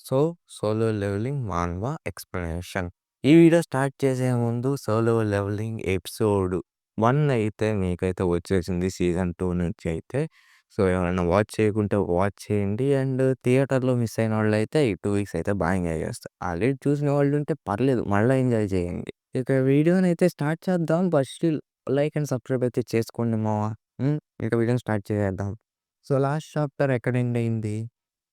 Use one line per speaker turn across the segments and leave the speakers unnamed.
So, solo leveling manhwa explanation. ఈ video start చేసే ముందు సోలో లెవెలింగ్ ఎపిసోడ్ 1 అయితే మీకైతే వచ్చేసింది సీజన్ 2 నుంచి అయితే. సో, ఎవరైనా వాచ్ చేయకుంటే వాచ్ చేయండి. అండ్ థియేటర్‌లో మిస్ అయిన వాళ్ళైతే ఈ 2 వీక్స్ అయితే బా ఎంజాయ్ చేస్తారు. ఆల్రెడీ చూసిన వాళ్ళుంటే పర్లేదు మళ్ళా ఎంజాయ్ చేయండి. ఇక వీడియోనైతే స్టార్ట్ చేద్దాం. But still like and subscribe అయితే చేసుకోండి మావ. ఇక వీడియోని స్టార్ట్ చేసేద్దాం. సో, లాస్ట్ చాప్టర్ ఎక్కడ ఎండ్ అయింది?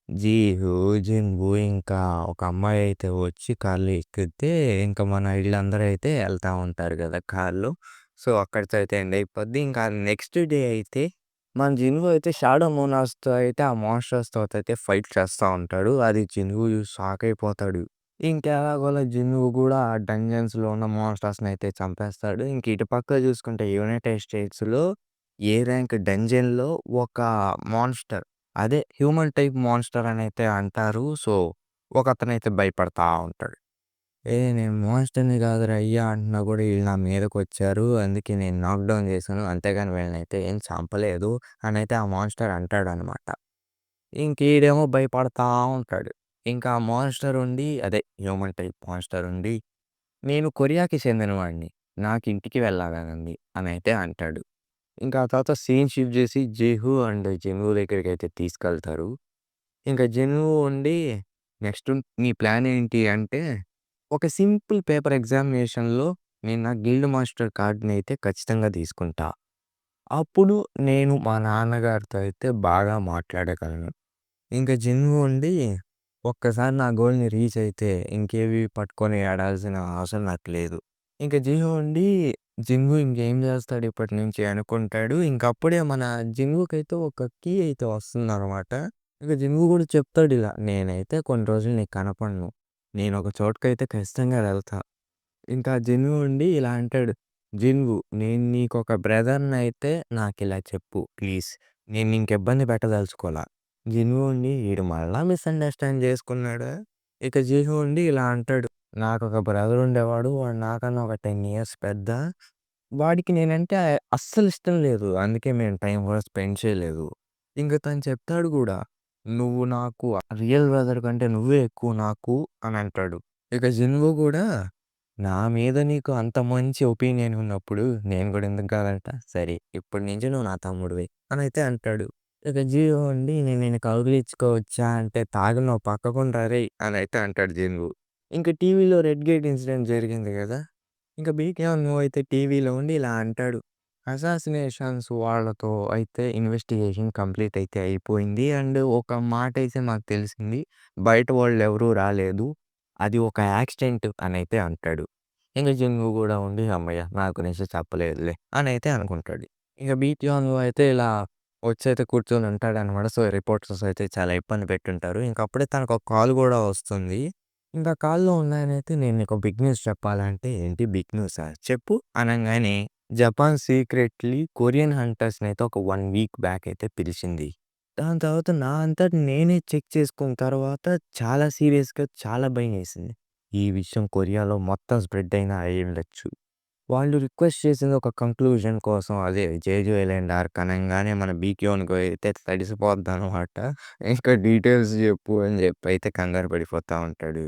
జీహు, జిన్‌బు ఇంకా ఒక అమ్మాయయితే వచ్చి కార్‌లో ఎక్కితే, ఇంక మన ఈళ్ళందరూ అయితే ఎళ్తా ఉంటారు గదా! కార్‌లో. సో, అక్కడితో అయితే ఎండ్ అయిపోద్ది. ఇంకా నెక్స్ట్ డే అయితే మన జిన్‌బు అయితే షాడో మోనాస్‌తో అయితే ఆ మాన్‌స్టర్స్‌తో అయితే ఫైట్ చేస్తా ఉంటాడు. అది జిన్‌బు చూసి షాక్ అయిపోతాడు. ఇంకెలాగోలా జిన్‌బు గూడా ఆ డంజన్స్‌లో ఉన్న మాన్‌స్టర్స్‌ని అయితే చంపేస్తాడు. ఇంక ఇటు పక్క చూసుకుంటే యునైటెడ్ స్టేట్స్‌లో ఏ ర్యాంక్ డంజన్‌లో ఒక మాన్‌స్టర్ అదే హ్యూమన్ టైప్ మాన్‌స్టర్ అనైతే అంటారు. సో, ఒకతనైతే భయపడతా ఉంటాడు. నేను మాన్‌స్టర్‌ని కాదురా అయ్యా అంటున్నా కూడా ఈళ్ళు నా మీదకొచ్చారు. అందుకే నేను నాక్‌డౌన్ చేశాను. అంతేగాని వీళ్ళనైతే ఏం చంపలేదు అనైతే ఆ మాన్‌స్టర్ అంటాడనమాట. ఇంక ఈడేమో భయపడతా ఉంటాడు. ఇంకా ఆ మాన్‌స్టర్ ఉండి అదే హ్యూమన్ టైప్ మాన్‌స్టర్ ఉండి, నేను కొరియాకి చెందినవాడిని. నాకు ఇంటికి వెళ్ళాలనుంది అనైతే అంటాడు. ఇంకా ఆ తర్వాత సీన్ షిఫ్ట్ చేసి జేహు అండ్ జెన్‌వు దగ్గరికైతే తీసుకెళ్తారు. ఇంక జనువు ఉండి, నెక్స్ట్ నీ ప్లాన్ ఏంటి అంటే, ఒక సింపుల్ పేపర్ ఎగ్జామినేషన్‌లో నేను నా గిల్డ్ మాస్టర్ కార్డ్‌నయితే ఖచ్చితంగా తీసుకుంటా. అప్పుడు నేను మా నాన్నగారితో అయితే బాగా మాట్లాడగలను. ఇంక జనువు ఉండి, ఒక్కసారి నా గోల్‌ని రీచ్ అయితే ఇంకేవి పట్టుకొని ఏడాల్సిన అవసరం నాకు లేదు. ఇంక జిహు ఉండి, జింగు ఇంకేం చేస్తాడు ఇప్పటి నుంచి అనుకుంటాడు. ఇంకప్పుడే మన జింగుకైతే ఒక కీ అయితే వస్తుందనమాట. ఇక జింగు కూడా చెప్తాడిలా, నేనైతే కొన్ని రోజులు నీకు కనపడను. నేనొక చోటుకైతే ఖచ్చితంగా వెళ్తా. ఇంకా జిన్‌వు ఉండి ఇలా అంటాడు. "జిన్‌వు నేను నీకొక బ్రదర్‌నయితే నాకిలా చెప్పు ప్లీజ్. నేను నీకు ఇబ్బంది పెట్టదలుచుకోలా." జిన్‌వు ఉండి ఈడు మళ్ళా మిస్‌అండర్‌స్టాండ్ చేసుకున్నాడా? ఇక జిన్‌వు ఉండి ఇలా అంటాడు. "నాకొక బ్రదర్ ఉండేవాడు. వాడు నాకన్నా ఒక 10 ఇయర్స్ పెద్ద. వాడికి నేనంటే అస్సలు ఇష్టం లేదు. అందుకే మేము టైమ్ కూడా స్పెండ్ చేయలేదు." ఇంక తను చెప్తాడు గూడా. "నువ్వు నాకు రియల్ బ్రదర్ కంటే నువ్వే ఎక్కువ నాకు" అని అంటాడు. ఇక జిన్‌వు గూడా నా మీద నీకు అంత మంచి ఒపీనియన్ ఉన్నప్పుడు నేను గూడా ఎందుకు కాదంటా? సరే ఇప్పటి నుంచి నువ్వు నా తమ్ముడివి అనైతే అంటాడు. ఇక జియో ఉండి నేను నిన్ను కౌగిలించుకోవచ్చా అంటే తాగు నువ్వు పక్కకుండ్రా రేయ్! అనైతే అంటాడు జిన్‌వు. ఇంక టీవీలో రెడ్ గేట్ ఇన్సిడెంట్ జరిగింది గదా! ఇంక బీకేఎం అయితే టీవీలో ఉండి ఇలా అంటాడు. అసాసినేషన్స్ వాళ్ళతో అయితే ఇన్వెస్టిగేషన్ కంప్లీట్ అయితే అయిపోయింది. అండ్ ఒక మాటైతే మాకు తెలిసింది. బయట వాళ్ళెవరూ రాలేదు. అది ఒక యాక్సిడెంట్ అనైతే అంటాడు. ఇంక జంగు గూడా ఉండి హమ్మయ్య! నా గురించి చెప్పలేదులే అనైతే అనుకుంటాడు. ఇక బీటీఆన్‌లో అయితే ఇలా వచ్చైతే కూర్చొని ఉంటాడనమాట. సో, రిపోర్టర్స్ అయితే చాలా ఇబ్బంది పెట్టుంటారు. ఇంకప్పుడే తనకొక కాల్ గూడా వస్తుంది. ఇంకా కాల్‌లో ఉన్నాయనైతే నేను నీకు బిగ్ న్యూస్ చెప్పాలంటే, ఏంటి బిగ్ న్యూసా? చెప్పు అనంగానే జపాన్ సీక్రెట్‌లీ కొరియన్ హంటర్స్‌నైతే ఒక 1 వీక్ బ్యాక్ అయితే పిలిచింది. దాని తర్వాత నా అంతట నేనే చెక్ చేసుకున్న తర్వాత చాలా సీరియస్‌గా చాలా భయమేసింది. ఈ విషయం కొరియాలో మొత్తం స్ప్రెడ్ అయినా అయ్యుండొచ్చు. వాళ్ళు రిక్వెస్ట్ చేసింది ఒక కంక్లూజన్ కోసం అదే 'జేజూ ఐలాండ్ ఆర్క్' అనంగానే మన బీకేఓన్‌కి అయితే తడిసిపోద్దనమాట. ఇంకా డీటెయిల్స్ చెప్పు అని చెప్పైతే కంగారు పడిపోతా ఉంటాడు.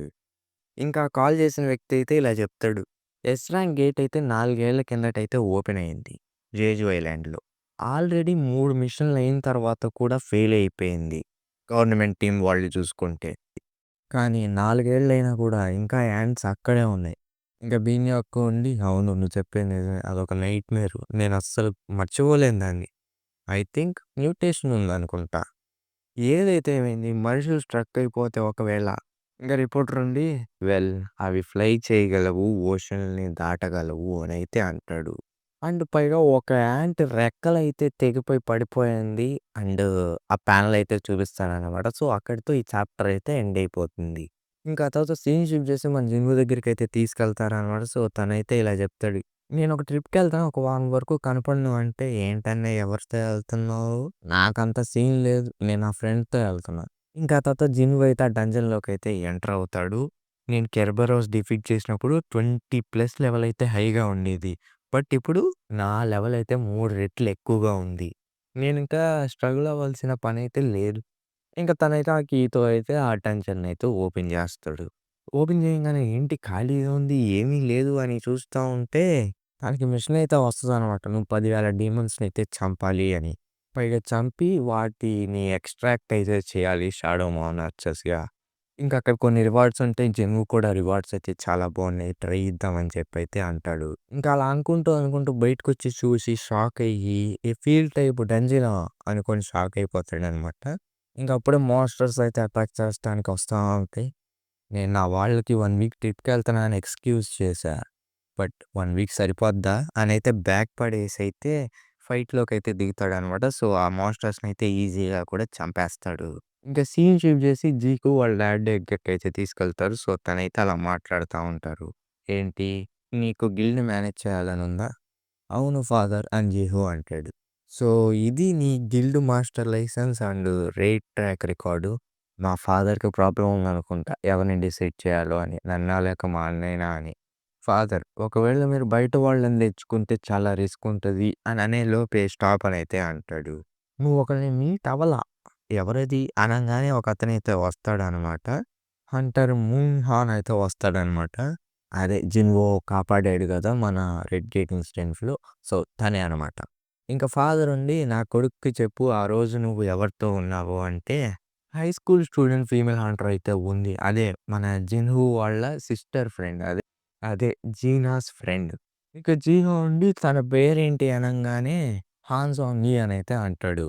ఇంకా కాల్ చేసిన వ్యక్తి అయితే ఇలా చెప్తాడు. ఎస్ ర్యాంక్ గేట్ అయితే 4 ఏళ్ల కిందటైతే ఓపెన్ అయింది. జేజు ఐలాండ్‌లో. ఆల్రెడీ 3 మిషన్‌లు అయిన తర్వాత కూడా ఫెయిల్ అయిపోయింది. గవర్నమెంట్ టీమ్ వాళ్ళు చూసుకుంటే. కానీ 4 ఏళ్లయినా కూడా ఇంకా యాంట్స్ అక్కడే ఉన్నాయి. ఇంక బీన్యాక్ ఉండి అవును నువ్వు చెప్పింది నిజమే. అదొక నైట్‌మేర్. నేను అస్సలు మర్చిపోలేను దాన్ని. ఐ థింక్ మ్యూటేషన్ ఉందనుకుంటా. ఏదైతే ఏమైంది మనుషులు స్ట్రక్ అయిపోతే ఒకవేళ ఇంక రిపోర్టర్ ఉండి వెల్ అవి ఫ్లై చేయగలవు, ఓషన్‌ని దాటగలవు అనైతే అంటాడు. అండ్ పైగా ఒక యాంట్ రెక్కలైతే తెగిపోయి పడిపోయింది. అండ్ ఆ ప్యానెల్ అయితే చూపిస్తాడనమాట. సో, అక్కడితో ఈ చాప్టర్ అయితే ఎండ్ అయిపోతుంది. ఇంకా ఆ తర్వాత సీన్ షిఫ్ట్ చేసి మన జింగు దగ్గరికైతే తీసుకెళ్తారనమాట. సో, తనైతే ఇలా చెప్తాడు. నేనొక ట్రిప్‌కెళ్తాను. ఒక వారం వరకు కనపడను అంటే, "ఏంటన్నయ్య ఎవరితో ఎళ్తున్నావు? నాకంత సీన్ లేదు. నేను నా ఫ్రెండ్‌తో ఎళ్తున్నా." ఇంకా ఆ తర్వాత జిన్‌వు అయితే ఆ డంజన్‌లోకైతే ఎంటర్ అవుతాడు. నేను కెర్బరోస్ డిఫీట్ చేసినప్పుడు 20+ లెవెల్ అయితే హైగా ఉండేది. బట్ ఇప్పుడు నా లెవెల్ అయితే 3 రెట్లు ఎక్కువగా ఉంది. నేనింకా స్ట్రగుల్ అవ్వాల్సిన పనైతే లేదు. ఇంక తనైతే ఆ కీతో అయితే ఆ టెన్షన్‌నయితే ఓపెన్ జేస్తాడు. ఓపెన్ చేయంగానే ఏంటి ఖాళీగా ఉంది, ఏమీ లేదు అని చూస్తా ఉంటే, తనకి మిషన్ అయితే వస్తదనమాట. నువ్వు 10,000 డీమన్స్‌నయితే చంపాలి అని. పైగా చంపి వాటిని ఎక్స్ట్రాక్ట్ అయితే చేయాలి షాడో మోనార్చస్‌గా. ఇంకా అక్కడ కొన్ని రివార్డ్స్ ఉంటాయి. జెన్‌వు కూడా రివార్డ్స్ అయితే చాలా బాగున్నాయి. ట్రై ఇద్దామని చెప్పైతే అంటాడు. ఇంకా అలా అనుకుంటూ బయటకొచ్చి చూసి షాక్ అయ్యి, ఈ ఫీల్డ్ టైప్ డంజినా అనుకోని షాక్ అయిపోతాడనమాట. ఇంక అప్పుడే మోన్స్టర్స్ అయితే అటాక్ చేస్తానికి వస్తా ఉంటాయి. నేను నా వాళ్ళకి 1 వీక్ ట్రిప్‌కెళ్తున్నా అని ఎక్స్‌క్యూజ్ చేశా. బట్ 1 వీక్ సరిపోద్దా? అనైతే బ్యాక్ పడేసైతే ఫైట్‌లోకైతే దిగుతాడనమాట. సో, ఆ మాన్‌స్టర్స్‌నైతే ఈజీగా కూడా చంపేస్తాడు. ఇంకా సీన్ షిఫ్ట్ చేసి జీకు వాళ్ళ డాడ్ దగ్గరికైతే తీసుకెళ్తారు. సో, తనైతే అలా మాట్లాడుతా ఉంటారు. ఏంటి? నీకు గిల్డ్‌ని మేనేజ్ చేయాలనుందా? అవును ఫాదర్ అని జీహు అంటాడు. సో, ఇది నీ guild master license and rate track record. మా ఫాదర్‌కి ప్రాబ్లమ్ ఉందనుకుంటా. ఎవరిని డిసైడ్ చేయాలో అని. నన్నా లేక మా అన్నయ్యనా అని. ఫాదర్ ఒకవేళ మీరు బయట వాళ్ళని తెచ్చుకుంటే చాలా రిస్క్ ఉంటది అని అనే లోపే స్టాప్ అనైతే అంటాడు. నువ్వు ఒకరిని మీట్ అవ్వలా. ఎవరది? అనంగానే ఒకతనైతే వస్తాడనమాట. హంటర్ మూన్ హాన్ అయితే వస్తాడనమాట. అదే జిన్‌వో కాపాడాడు గదా! మన రెడ్ గేట్ ఇన్సిడెంట్స్‌లో. సో, తనే అనమాట. ఇంక ఫాదర్ ఉండి నా కొడుక్కి చెప్పు ఆ రోజు నువ్వు ఎవరితో ఉన్నావో అంటే, high school student female Hunter అయితే ఉంది. అదే మన జిన్‌హూ వాళ్ళ సిస్టర్ ఫ్రెండ్. అదే జీనాస్ ఫ్రెండ్. ఇక జీహో ఉండి తన పేరేంటి అనంగానే హాన్ సాంగ్ యి అనైతే అంటాడు.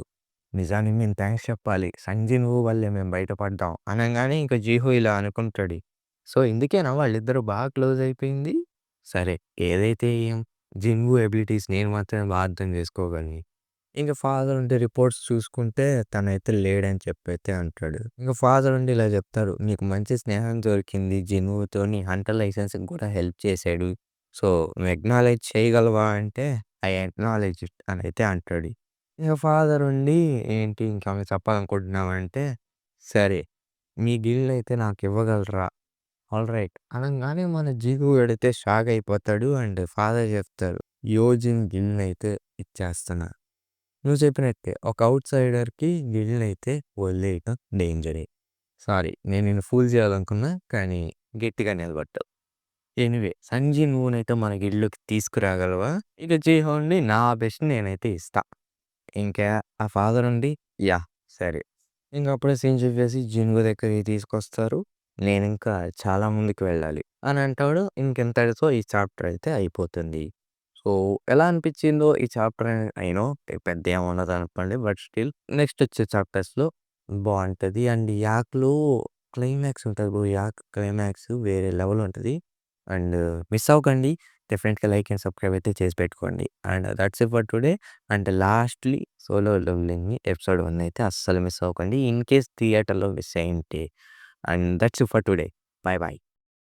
నిజానికి నేను థాంక్స్ చెప్పాలి. సంగ్ జిన్‌వూ వల్లే మేము బయటపడ్డాం అనంగానే ఇంక జీహో ఇలా అనుకుంటాడు. సో, ఇందుకేనా వాళ్ళిద్దరూ బాగా క్లోజ్ అయిపోయింది? సరే ఏదైతే ఏం జిన్‌వూ ఎబిలిటీస్ నేను మాత్రమే బా అర్థం చేసుకోగలను. ఇంక ఫాదర్ ఉండి రిపోర్ట్స్ చూసుకుంటే తనైతే లేడని చెప్పైతే అంటాడు. ఇంక ఫాదర్ ఉండి ఇలా చెప్తారు. "నీకు మంచి స్నేహం దొరికింది జినువుతో నీ హంటర్ లైసెన్స్‌కి కూడా హెల్ప్ చేశాడు. సో, నువ్వు అక్నాలెడ్జ్ చేయగలవా?" అంటే ఐ అక్నాలెడ్జ్ ఇట్ అనైతే అంటాడు. ఇక ఫాదర్ ఉండి ఏంటి ఇంకేమైనా చెప్పాలనుకుంటున్నావా అంటే, "సరే మీ గిల్డ్ అయితే నాకివ్వగలరా?" ఆల్‌రైట్ అనంగానే మన జీగు వీడైతే షాక్ అయిపోతాడు. అండ్ ఫాదర్ చెప్తారు. "యోజిన్ గిల్డ్‌నైతే ఇచ్చేస్తున్నా." నువ్వు చెప్పినట్టే ఒక ఔట్‌సైడర్‌కి గిల్డ్‌నైతే వదిలేయటం డేంజరే. సారీ నేను నిన్ను ఫూల్ చేయాలనుకున్నా. కానీ గట్టిగా నిలబడ్డావు. ఎనీవే సంజీ నువ్వునైతే మన గిల్డ్‌లోకి తీసుకురాగలవా? ఇక జీహోన్‌ని నా బెస్ట్ నేనైతే ఇస్తా. ఇంకా ఆ ఫాదర్ ఉండి యాహ్! సరే. ఇంక అప్పుడే సీన్ చెప్పేసి జిన్‌గు దగ్గరికి తీసుకొస్తారు. నేనింకా చాలా ముందుకు వెళ్ళాలి అని అంటాడు. ఇంకింతటితో ఈ చాప్టర్ అయితే అయిపోతుంది. సో, ఎలా అనిపించిందో ఈ చాప్టర్ ఐ నో పెద్ద ఏముండదనుకోండి. బట్ స్టిల్ నెక్స్ట్ వచ్చే చాప్టర్స్‌లో బావుంటది. అండ్ యాక్‌లో క్లైమాక్స్ ఉంటది బ్రో. యాక్ క్లైమాక్స్ వేరే లెవెల్ ఉంటది. అండ్ మిస్ అవ్వకండి. డెఫినెట్‌గా లైక్ అండ్ సబ్స్క్రైబ్ అయితే చేసి పెట్టుకోండి. And that's it for today. And lastly solo లెవెలింగ్‌ని ఎపిసోడ్ 1 అయితే అస్సలు మిస్ అవ్వకండి. ఇన్ కేస్ థియేటర్‌లో మిస్ అయ్యుంటే. And that's it for today. Bye by.